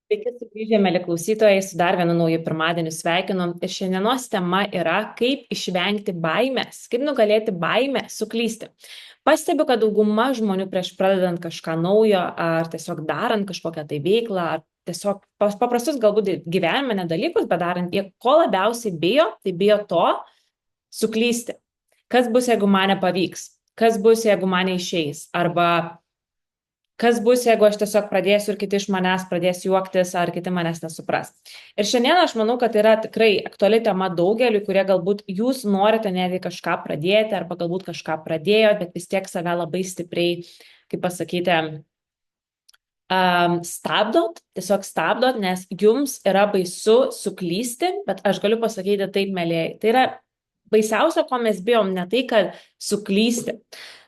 Sveiki, sugrįžę, mėly klausytojai, su dar vienu nauju pirmadieniu sveikinu. Ir šiandienos tema yra, kaip išvengti baimės, kaip nugalėti baimę suklysti. Pastebiu, kad dauguma žmonių prieš pradedant kažką naujo, ar tiesiog darant kažkokią tai veiklą, ar tiesiog paprastus galbūt gyvenime nedalykus, bet darant, jie ko labiausiai bijo, tai bijo to suklysti. Kas bus, jeigu man nepavyks? Kas bus, jeigu man neišeis? Arba kas bus, jeigu aš tiesiog pradėsiu ir kiti iš manęs pradės juoktis, ar kiti manęs nesupras. Ir šiandien aš manau, kad yra tikrai aktuali tema daugeliu, kurie galbūt jūs norite netgi kažką pradėti, arba galbūt kažką pradėjo, bet vis tiek save labai stipriai, kaip pasakyti, tiesiog stabdot, nes jums yra baisu suklysti, bet aš galiu pasakyti taip, mėlyjei. Tai yra baisiausia, ko mes bijom, ne tai, kad suklysti.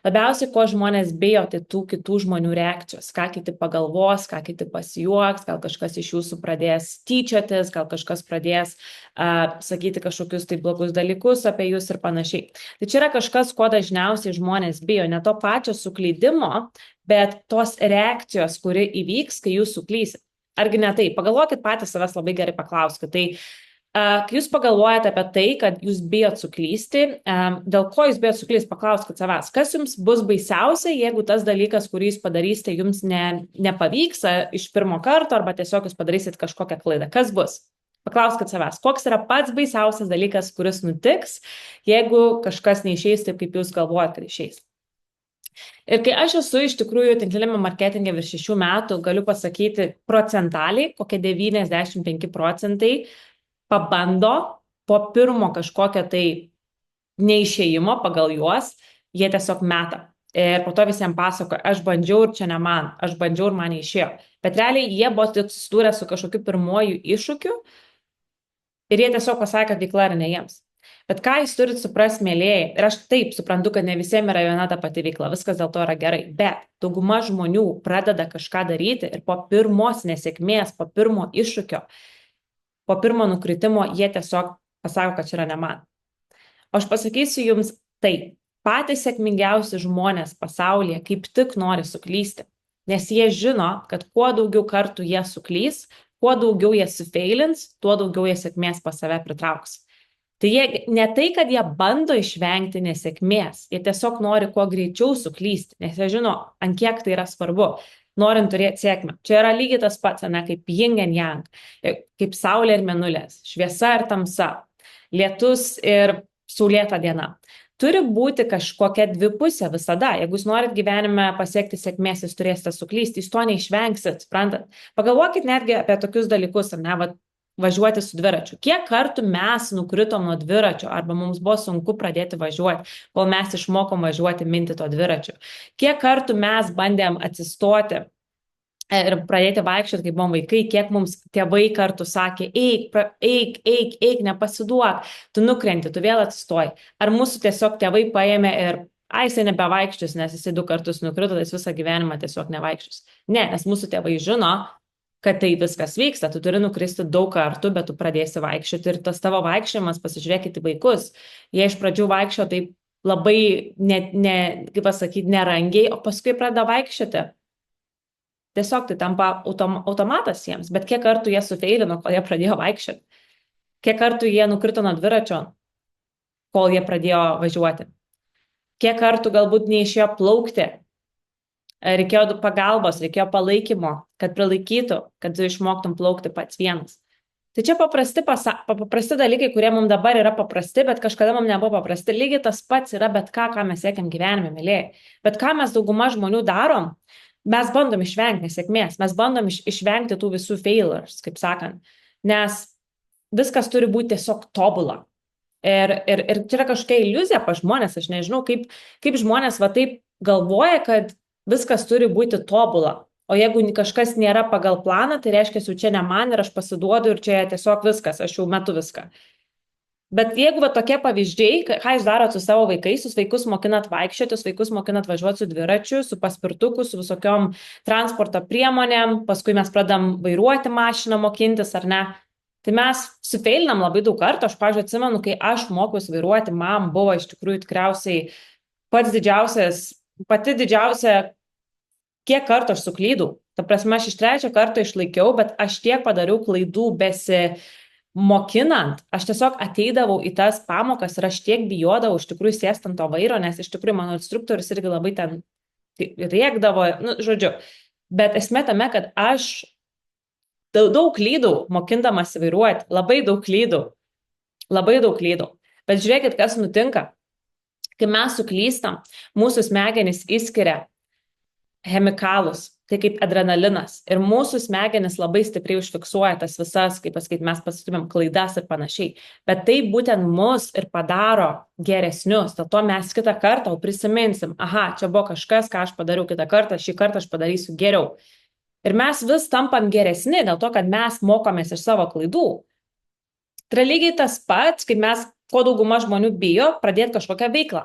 Labiausiai, ko žmonės bijo, tai tų kitų žmonių reakcijos, ką kiti pagalvos, ką kiti pasijuoks, gal kažkas iš jūsų pradės tyčiotis, gal kažkas pradės sakyti kažkokius tai blogus dalykus apie jūs ir panašiai. Tai čia yra kažkas, ko dažniausiai žmonės bijo, ne to pačio suklydimo, bet tos reakcijos, kuri įvyks, kai jūs suklysit. Argi ne tai? Pagalvokit patys savęs labai gerai paklauskit. Tai kai jūs pagalvojate apie tai, kad jūs bijot suklysti, dėl ko jūs bijot suklysti, paklauskit savęs, kas jums bus baisiausia, jeigu tas dalykas, kurį jūs padarysite, jums nepavyks iš pirmo karto, arba tiesiog jūs padarysit kažkokią klaidą. Kas bus? Paklauskit savęs, koks yra pats baisiausias dalykas, kuris nutiks, jeigu kažkas neišeis taip, kaip jūs galvojate, kad išeis. Ir kai aš esu iš tikrųjų tinkliniame marketinge virš 6 metų, galiu pasakyti procentaliai, kokie 95% pabando po pirmo kažkokio tai neišėjimo pagal juos, jie tiesiog meta. Ir po to visiems pasakoja, aš bandžiau ir čia ne man, aš bandžiau ir man neišėjo. Bet realiai jie buvo susidūrę su kažkokiu pirmuoju iššūkiu ir jie tiesiog pasakė, kad veikla yra ne jiems. Bet ką jūs turit suprasti, mėlyjei, ir aš taip suprantu, kad ne visiems yra viena ta pati veikla, viskas dėl to yra gerai, bet dauguma žmonių pradeda kažką daryti ir po pirmos nesėkmės, po pirmo iššūkio, po pirmo nukritimo, jie tiesiog pasako, kad čia yra ne man. Aš pasakysiu jums tai, patys sėkmingiausi žmonės pasaulyje kaip tik nori suklysti, nes jie žino, kad kuo daugiau kartų jie suklys, kuo daugiau jie sufeilins, tuo daugiau jie sėkmės pas save pritrauks. Tai jie ne tai, kad jie bando išvengti nesėkmės, jie tiesiog nori kuo greičiau suklysti, nes jie žino, ant kiek tai yra svarbu, norint turėti sėkmę. Čia yra lygiai tas pats, ne, kaip yin and yang, kaip saulė ir mėnulės, šviesa ir tamsa, lietus ir saulėta diena. Turi būti kažkokia dvipusė visada. Jeigu jūs norit gyvenime pasiekti sėkmės, jūs turėsite suklysti, jūs to neišvengsit, suprantat. Pagalvokit netgi apie tokius dalykus, ar ne, važiuoti su dviračiu. Kiek kartų mes nukritom nuo dviračio, arba mums buvo sunku pradėti važiuoti, kol mes išmokom važiuoti minti to dviračiu. Kiek kartų mes bandėm atsistoti ir pradėti vaikščioti, kai buvom vaikai, kiek mums tėvai kartu sakė, eik, nepasiduok, tu nukrenti, tu vėl atsistoji. Ar mūsų tiesiog tėvai paėmė ir, jisai nebevaikščius, nes jisai 2 kartus nukrito, tai jis visą gyvenimą tiesiog nevaikščius. Ne, nes mūsų tėvai žino, kad tai viskas vyksta, tu turi nukristi daug kartų, bet tu pradėsi vaikščioti ir tas tavo vaikščiojimas, pasižiūrėkite į vaikus, jie iš pradžių vaikščio taip labai, kaip pasakyti, nerangiai, o paskui pradeda vaikščioti. Tiesiog tai tampa automatas jiems, bet kiek kartų jie sufeilino, kol jie pradėjo vaikščioti, kiek kartų jie nukrito nuo dviračio, kol jie pradėjo važiuoti, kiek kartų galbūt neišėjo plaukti, reikėjo pagalbos, reikėjo palaikymo, kad prilaikytų, kad tu išmoktum plaukti pats vienas. Tai čia paprasti dalykai, kurie mums dabar yra paprasti, bet kažkada mums nebuvo paprasti. Lygiai tas pats yra bet ką mes siekiam gyvenime, mėlyjei. Bet ką mes dauguma žmonių darom, mes bandom išvengti nesėkmės, mes bandom išvengti tų visų failures, kaip sakant, nes viskas turi būti tiesiog tobula. Ir čia yra kažkokia iliuzija pa žmonės, aš nežinau, kaip žmonės va taip galvoja, kad viskas turi būti tobula. O jeigu kažkas nėra pagal planą, tai reiškia, jau čia ne man ir aš pasiduodu ir čia tiesiog viskas, aš jau metu viską. Bet jeigu va tokie pavyzdžiai, ką jūs darot su savo vaikais, jūs vaikus mokinat vaikščioti, jūs vaikus mokinat važiuoti su dviračiu, su paspirtuku, su visokiom transporto priemonėm, paskui mes pradam vairuoti mašiną mokintis ar ne, tai mes sufeilinam labai daug kartų. Aš, pavyzdžiui, atsimenu, kai aš mokiausi vairuoti, man buvo iš tikrųjų tikriausiai pati didžiausia kiek kartų aš suklydau. Ta prasme, aš iš 3 karto išlaikiau, bet aš tiek padariau klaidų besimokinant. Aš tiesiog ateidavau į tas pamokas ir aš tiek bijodavau iš tikrųjų sėsti ant to vairo, nes iš tikrųjų mano instruktorius irgi labai ten rėkdavo, nu, žodžiu. Bet esmė tame, kad aš daug klydau, mokindamas vairuoti, labai daug klydau. Bet žiūrėkit, kas nutinka. Kai mes suklystam, mūsų smegenys išskiria chemikalus, tai kaip adrenalinas. Ir mūsų smegenys labai stipriai užfiksuoja tas visas, kaip pasakyti, mes pasitumėm klaidas ir panašiai. Bet tai būtent mus ir padaro geresnius. Dėl to mes kitą kartą prisiminsim, aha, čia buvo kažkas, ką aš padariau kitą kartą, šį kartą aš padarysiu geriau. Ir mes vis tampam geresni dėl to, kad mes mokomės iš savo klaidų. Tai yra lygiai tas pats, kaip mes, ko dauguma žmonių bijo, pradėti kažkokią veiklą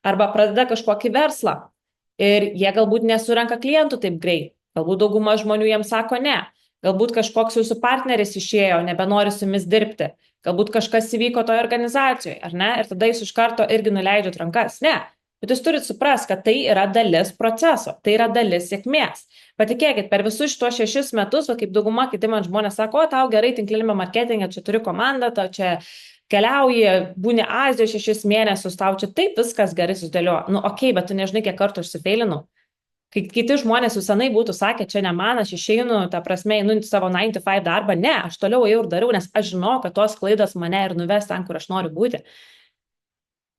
arba pradeda kažkokį verslą. Ir jie galbūt nesurenka klientų taip greit. Galbūt dauguma žmonių jiems sako ne. Galbūt kažkoks jūsų partneris išėjo, nebenori su jumis dirbti. Galbūt kažkas įvyko toje organizacijoje, ar ne? Ir tada jūs iš karto irgi nuleidžiat rankas. Ne. Bet jūs turit suprasti, kad tai yra dalis proceso, tai yra dalis sėkmės. Patikėkit, per visus šitos 6 metus, va, kaip dauguma kiti man žmonės sako, o tau gerai tinklinėme marketinge, čia turi komandą, tau čia keliauji, būni Azijoje 6 mėnesius, tau čia taip viskas gerai susidėliojo. Nu, okei, bet tu nežinai, kiek kartų aš sufeilinau. Kai kiti žmonės jau senai būtų sakę, čia ne man, aš išeinu, ta prasme, einu į savo 9 to 5 darbą, ne, aš toliau ėjau ir dariau, nes aš žinau, kad tos klaidos mane ir nuves ten, kur aš noriu būti.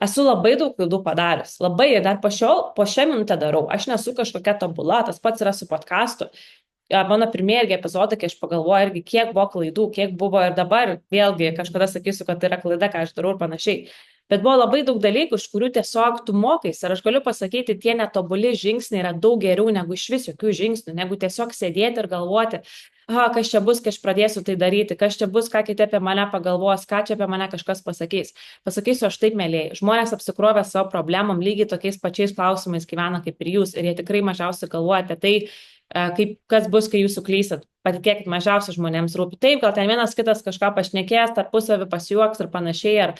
Esu labai daug klaidų padarius, labai ir dar po šią minutę darau. Aš nesu kažkokia tobula, tas pats yra su podcastu. Mano pirmieji epizodai, kai aš pagalvoju irgi, kiek buvo klaidų, kiek buvo ir dabar, vėlgi kažkada sakysiu, kad tai yra klaida, ką aš darau ir panašiai. Bet buvo labai daug dalykų, iš kurių tiesiog tu mokais. Ir aš galiu pasakyti, tie netobuli žingsniai yra daug geriau negu iš vis jokių žingsnių, negu tiesiog sėdėti ir galvoti, aha, kas čia bus, kai aš pradėsiu tai daryti, kas čia bus, ką kiti apie mane pagalvos, ką čia apie mane kažkas pasakys. Pasakysiu aš taip, mėlyjei, žmonės apsikrovę savo problemom, lygiai tokiais pačiais klausimais gyvena kaip ir jūs. Ir jie tikrai mažiausiai galvoja apie tai, kas bus, kai jūs suklysit. Patikėkit, mažiausiai žmonėms rūpi. Taip, gal ten vienas kitas kažką pašnekės, tarpusavį pasijuoks ir panašiai, ar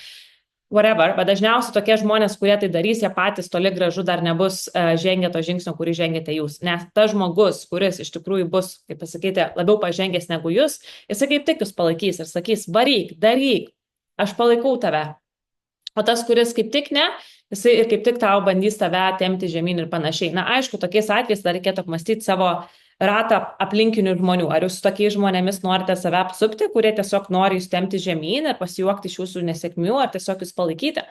whatever, bet dažniausiai tokie žmonės, kurie tai darys, jie patys toli gražu dar nebus žengę to žingsnio, kurį žengėte jūs. Nes tas žmogus, kuris iš tikrųjų bus, kaip pasakyti, labiau pažengęs negu jūs, jisai kaip tik jūs palaikys ir sakys, varyk, daryk, aš palaikau tave. O tas, kuris kaip tik ne, jisai ir kaip tik tau bandys tave tempti žemyn ir panašiai. Na, aišku, tokiais atvejais dar reikėtų apmastyti savo ratą aplinkinių žmonių. Ar jūs su tokiais žmonėmis norite save apsupti, kurie tiesiog nori jūs tempti žemyn ir pasijuokti iš jūsų nesėkmių, ar tiesiog jūs palaikyti.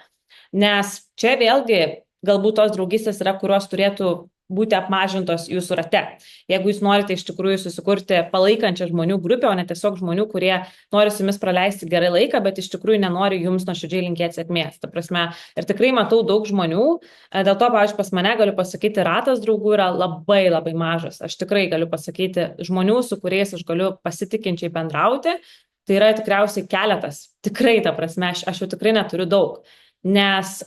Nes čia vėlgi galbūt tos draugystės yra, kurios turėtų būti apmažintos jūsų rate. Jeigu jūs norite iš tikrųjų susikurti palaikančią žmonių grupę, o ne tiesiog žmonių, kurie nori su jumis praleisti gerai laiką, bet iš tikrųjų nenori jums nuoširdžiai linkėti sėkmės. Ta prasme, ir tikrai matau daug žmonių, dėl to, pavyzdžiui, pas mane galiu pasakyti, ratas draugų yra labai labai mažas. Aš tikrai galiu pasakyti, žmonių, su kuriais aš galiu pasitikinčiai bendrauti, tai yra tikriausiai keletas. Tikrai, ta prasme, aš jau tikrai neturiu daug. Nes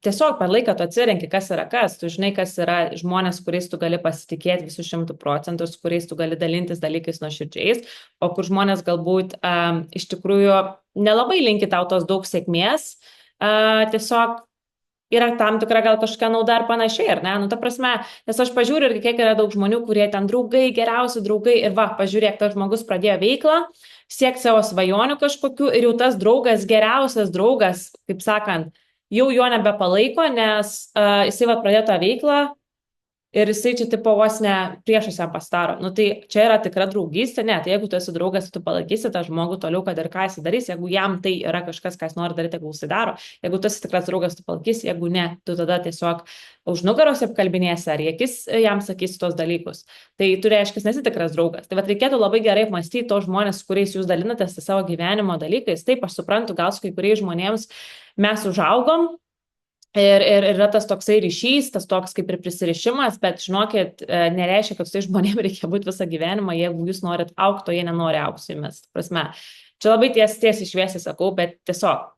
tiesiog per laiką tu atsirenki, kas yra kas, tu žinai, kas yra žmonės, kuriais tu gali pasitikėti visų 100%, su kuriais tu gali dalintis dalykais nuoširdžiais, o kur žmonės galbūt iš tikrųjų nelabai linki tau tos daug sėkmės, tiesiog yra tam tikra gal kažkokia nauda ar panašiai, ar ne? Nu, ta prasme, nes aš pažiūriu ir kiek yra daug žmonių, kurie ten draugai, geriausi draugai ir va, pažiūrėk, tas žmogus pradėjo veiklą, siekti savo svajonių kažkokių ir jau tas draugas, geriausias draugas, kaip sakant, jau jo nebepalaiko, nes jisai va pradėjo tą veiklą ir jisai čia tipo vos ne priešas jam pastaro. Nu tai čia yra tikra draugystė, ne, tai jeigu tu esi draugas, tu palaikysi tą žmogų toliau, kad ir ką jis darys, jeigu jam tai yra kažkas, ką jis nori daryti, jeigu jis daro, jeigu tu esi tikras draugas, tu palaikysi, jeigu ne, tu tada tiesiog už nugaros apkalbinėsi ar akis jam sakysi tos dalykus. Tai tu reiškia, nesi tikras draugas. Tai vat reikėtų labai gerai apmąstyti tos žmonės, su kuriais jūs dalinatės savo gyvenimo dalykais. Taip, aš suprantu, gal su kai kuriais žmonėms mes užaugom. Ir yra tas toksai ryšys, tas toks kaip ir prisirišimas, bet žinokit, nereiškia, kad su tai žmonėm reikia būti visą gyvenimą, jeigu jūs norit aukti, o jie nenori aukti su jumis. Prasme, čia labai tiesiai šviesiai sakau, bet tiesiog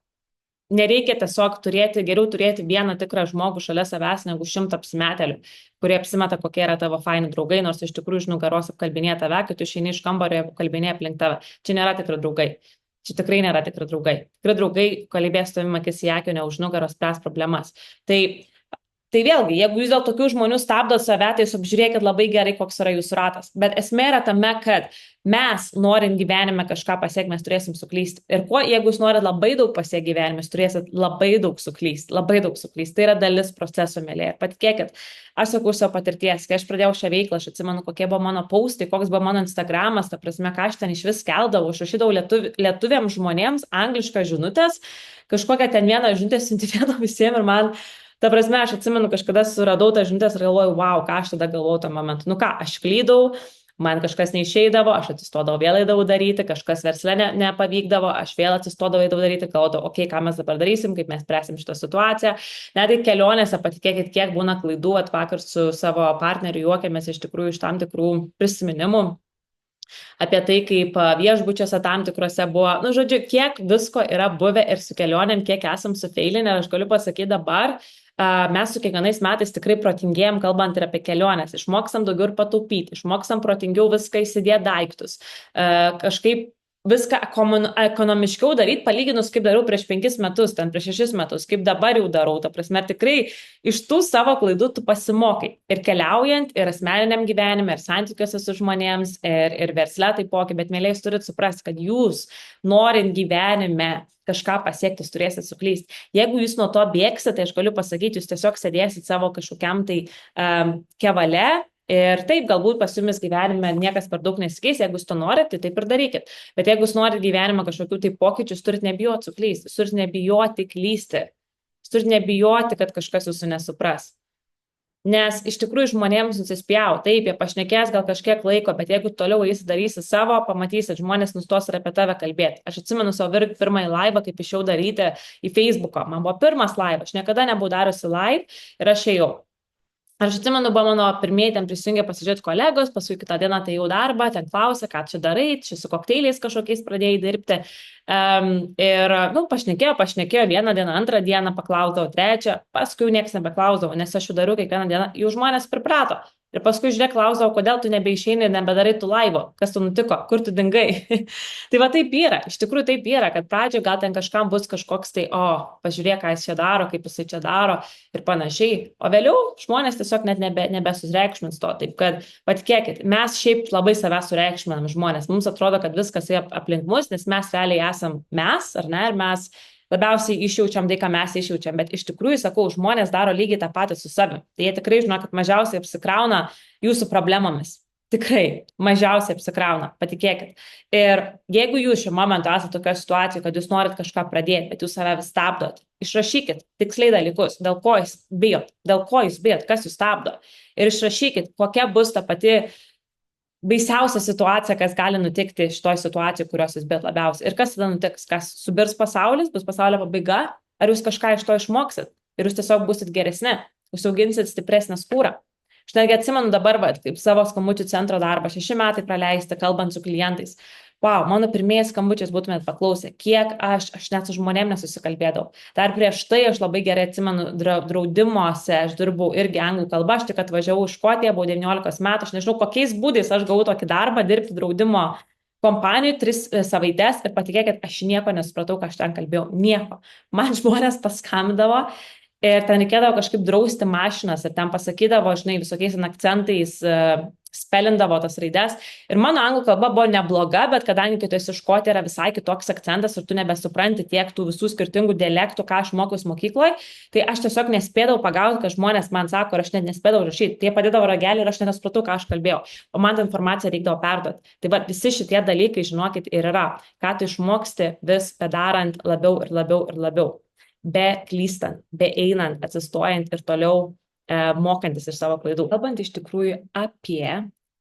nereikia tiesiog geriau turėti vieną tikrą žmogų šalia savęs negu 100 apsimetėlių, kurie apsimeta, kokie yra tavo faini draugai, nors iš tikrųjų iš nugaros apkalbinėja tave, kai tu išeini iš kambario ir apkalbinėja aplink tave. Čia nėra tikri draugai. Čia tikrai nėra tikri draugai. Tikri draugai kalbės tavim akis į akį, ne už nugaros spręs problemas. Tai Tai vėlgi, jeigu jūs dėl tokių žmonių stabdot save, tai apžiūrėkit labai gerai, koks yra jūsų ratas. Bet esmė yra tame, kad mes, norint gyvenime kažką pasiekti, mes turėsim suklysti. Ir jeigu jūs norit labai daug pasiekti gyvenime, jūs turėsit labai daug suklysti, labai daug suklysti. Tai yra dalis proceso, mėlyje. Ir patikėkit, aš sakau savo patirties, kai aš pradėjau šią veiklą, aš atsimenu, kokie buvo mano postai, koks buvo mano Instagramas, ta prasme, ką aš ten iš vis keldavau, aš rašydavau lietuviams žmonėms angliškas žinutės, kažkokią ten vieną žinutę siuntinėdavau visiems ir man. Ta prasme, aš atsimenu, kažkada suradau tą žinutės ir galvoju, wow, ką aš tada galvojau tą momentą. Nu ką, aš klydau, man kažkas neišeidavo, aš atsistodavau, vėl eidavau daryti, kažkas versle nepavykdavo, aš vėl atsistodavau, eidavau daryti, galvodavau, okei, ką mes dabar darysim, kaip mes spręsim šitą situaciją. Net ir kelionėse, patikėkit, kiek būna klaidų, vakar su savo partneriu juokėmės iš tikrųjų iš tam tikrų prisiminimų apie tai, kaip viešbučiuose tam tikrose buvo, nu, žodžiu, kiek visko yra buvę ir su kelionėm, kiek esam sufeilinę, aš galiu pasakyti dabar, mes su kiekvienais metais tikrai protingėjom, kalbant ir apie keliones, išmokstam daugiau ir pataupyti, išmokstam protingiau viską įsidėti daiktus, kažkaip viską ekonomiškiau daryti, palyginus, kaip dariau prieš 5 metus, ten prieš 6 metus, kaip dabar jau darau, ta prasme, tikrai iš tų savo klaidų tu pasimokai ir keliaujant, ir asmeniniam gyvenime, ir santykiuose su žmonėms, ir versle taipogi, bet mėlyje jūs turit suprasti, kad jūs, norint gyvenime kažką pasiekti, jūs turėsit suklysti. Jeigu jūs nuo to bėgsite, tai aš galiu pasakyti, jūs tiesiog sėdėsit savo kažkokiam tai kevale ir taip, galbūt pas jumis gyvenime niekas per daug nesikeis, jeigu jūs to norite, tai taip ir darykit. Bet jeigu jūs norite gyvenime kažkokių tai pokyčių, jūs turite nebijoti suklysti, jūs turite nebijoti klysti, jūs turite nebijoti, kad kažkas jūsų nesupras. Nes iš tikrųjų žmonėms nusispjau, taip, jie pašnekės gal kažkiek laiko, bet jeigu toliau jis darysi savo, pamatysit, žmonės nustos ir apie tave kalbėti. Aš atsimenu savo pirmąjį laivą, kaip išėjau daryti į Facebooką. Man buvo pirmas laivas, aš niekada nebuvau dariusi live ir aš ėjau. Aš atsimenu, buvo mano pirmieji ten prisijungę pasižiūrėti kolegos, paskui kitą dieną tai jau darbą, ten klausė, ką čia darai, čia su kokteiliais kažkokiais pradėjai dirbti. Ir, nu, pašnekėjo vieną dieną, antrą dieną paklausdavo, trečią, paskui niekas nebeklausdavo, nes aš jų dariau kiekvieną dieną, jau žmonės priprato. Ir paskui žiūrėk, klausdavo, kodėl tu nebeišeini ir nebedarai tų laivo, kas tu nutiko, kur tu dingai. Tai va taip yra, iš tikrųjų taip yra, kad pradžioje gal ten kažkam bus kažkoks tai, pažiūrėk, ką jis čia daro, kaip jisai čia daro ir panašiai. O vėliau žmonės tiesiog net nebesureikšmins to. Taip kad, patikėkit, mes šiaip labai savęs sureikšminam žmonės. Mums atrodo, kad viskas yra aplink mus, nes mes realiai esam mes, ar ne, ir mes labiausiai išjaučiam tai, ką mes išjaučiam, bet iš tikrųjų, sakau, žmonės daro lygiai tą patį su savimi. Tai jie tikrai žino, kad mažiausiai apsikrauna jūsų problemomis. Tikrai, mažiausiai apsikrauna, patikėkit. Ir jeigu jūs šiuo momentu esate tokioje situacijoje, kad jūs norit kažką pradėti, bet jūs save vis stabdot, išrašykit tiksliai dalykus, dėl ko jūs bijot, kas jūs stabdo. Ir išrašykit, kokia bus ta pati baisiausia situacija, kas gali nutikti šitoj situacijoj, kurios jūs bijot labiausiai. Ir kas tada nutiks? Kas subirs pasaulis, bus pasaulio pabaiga? Ar jūs kažką iš to išmoksit? Ir jūs tiesiog busit geresni, jūs auginsit stipresnę skūrą. Aš netgi atsimenu dabar, kaip savo skambučių centro darbą, 6 metai praleisti, kalbant su klientais. Wow, mano pirmieji skambučiais būtumėt paklausę, kiek aš net su žmonėm nesusikalbėdavau. Dar prieš tai aš labai gerai atsimenu draudimuose, aš dirbau irgi anglų kalba, aš tik atvažiavau iš Škotiją, buvau 19 metų, aš nežinau, kokiais būdais aš gavau tokį darbą dirbti draudimo kompanijoje 3 savaitės ir patikėkit, aš nieko nesupratau, ką aš ten kalbėjau, nieko. Man žmonės paskambindavo ir ten reikėdavo kažkaip drausti mašinas ir ten pasakydavo, žinai, visokiais akcentais, spelindavo tas raides. Ir mano anglų kalba buvo nebloga, bet kadangi kai tu esi Škotija yra visai kitoks akcentas ir tu nebesupranti tiek tų visų skirtingų dialektų, ką aš mokiausi mokykloje, tai aš tiesiog nespėdavau pagauti, kad žmonės man sako, ir aš net nespėdavau rašyti. Tai padėdavo ragelį ir aš nesupratau, ką aš kalbėjau. O man tą informaciją reikdavo perduoti. Tai va, visi šitie dalykai, žinokit, ir yra, ką tu išmoksti vis bedarant labiau ir labiau ir labiau. Be klystant, be einant, atsistojant ir toliau mokantis iš savo klaidų. Kalbant iš tikrųjų apie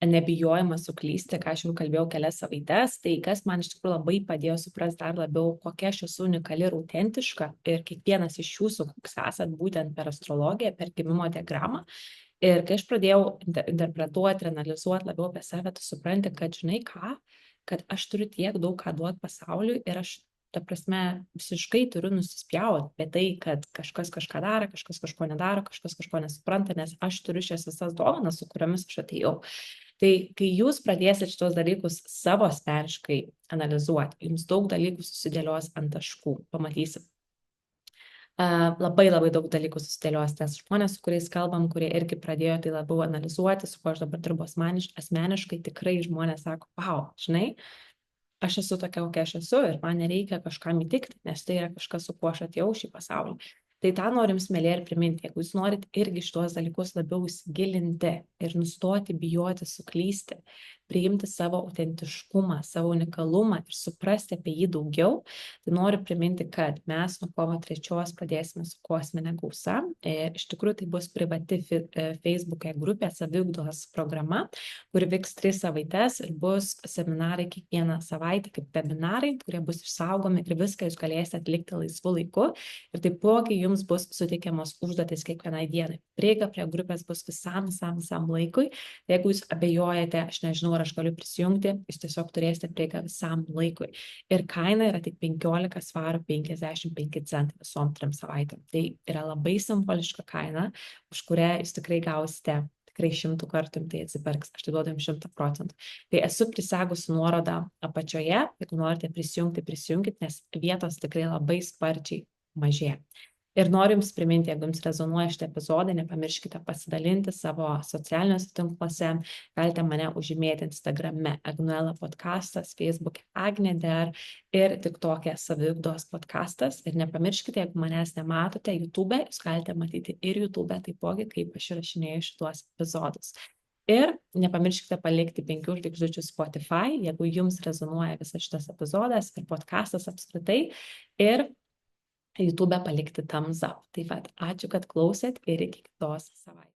nebijojimą suklysti, ką aš jau kalbėjau kelias savaites, tai kas man iš tikrųjų labai padėjo suprasti dar labiau, kokia aš esu unikali ir autentiška ir kiekvienas iš jūsų, koks esat būtent per astrologiją, per gimimo diagramą. Ir kai aš pradėjau interpretuoti ir analizuoti labiau apie save, tu supranti, kad žinai ką, kad aš turiu tiek daug ką duoti pasauliui ir aš ta prasme, visiškai turiu nusispjauti apie tai, kad kažkas kažką daro, kažkas kažko nedaro, kažkas kažko nesupranta, nes aš turiu šias visas dovanas, su kuriomis aš atėjau. Tai kai jūs pradėsite šitos dalykus savo asmeniškai analizuoti, jums daug dalykų susidėlios ant taškų, pamatysit. Labai labai daug dalykų susidėlios, nes žmonės, su kuriais kalbam, kurie irgi pradėjo tai labiau analizuoti, su kuo aš dabar dirbu asmeniškai, tikrai žmonės sako, wow, žinai, aš esu tokia, kokia aš esu ir man nereikia kažkam įtikti, nes tai yra kažkas, su kuo aš atėjau šį pasaulį. Tai tą norim smėlė ir priminti, jeigu jūs norit irgi šitos dalykus labiau įsigilinti ir nustoti bijoti suklysti, priimti savo autentiškumą, savo unikalumą ir suprasti apie jį daugiau, tai noriu priminti, kad mes nuo kovo 3 pradėsime su kosminė gausa. Iš tikrųjų, tai bus privati Facebook'e grupė saviugdos programa, kuri vyks 3 savaites ir bus seminarai kiekvieną savaitę kaip webinarai, kurie bus išsaugomi ir viską jūs galėsite atlikti laisvu laiku. Ir taipogi jums bus suteikiamos užduotis kiekvienai dienai. Prieiga prie grupės bus visam laikui. Jeigu jūs abejojate, aš nežinau, ar aš galiu prisijungti, jūs tiesiog turėsite prieigą visam laikui. Ir kaina yra tik 15 svarų 55 centai visom 3 savaitėm. Tai yra labai simboliška kaina, už kurią jūs tikrai gausite tikrai 100 kartų tai atsipirks, aš tai duodu jums 100%. Tai esu prisegusi nuorodą apačioje, jeigu norite prisijungti, prisijunkit, nes vietos tikrai labai sparčiai mažėja. Ir noriu jums priminti, jeigu jums rezonuoja šitą epizodą, nepamirškite pasidalinti savo socialiniuose tinkluose, galite mane užžymėti Instagrame Agnuela podcastas, Facebook'e Agneder ir TikTok'e Saviugdos podcastas. Ir nepamirškite, jeigu manęs nematote YouTube'e, jūs galite matyti ir YouTube'e taipogi, kaip aš įrašinėju šitos epizodus. Ir nepamirškite palikti 5 žvaigždučių Spotify, jeigu jums rezonuoja visas šitas epizodas ir podcastas apskritai. Ir YouTube'e palikti thumbs up. Taip pat ačiū, kad klausėt ir iki kitos savaitės.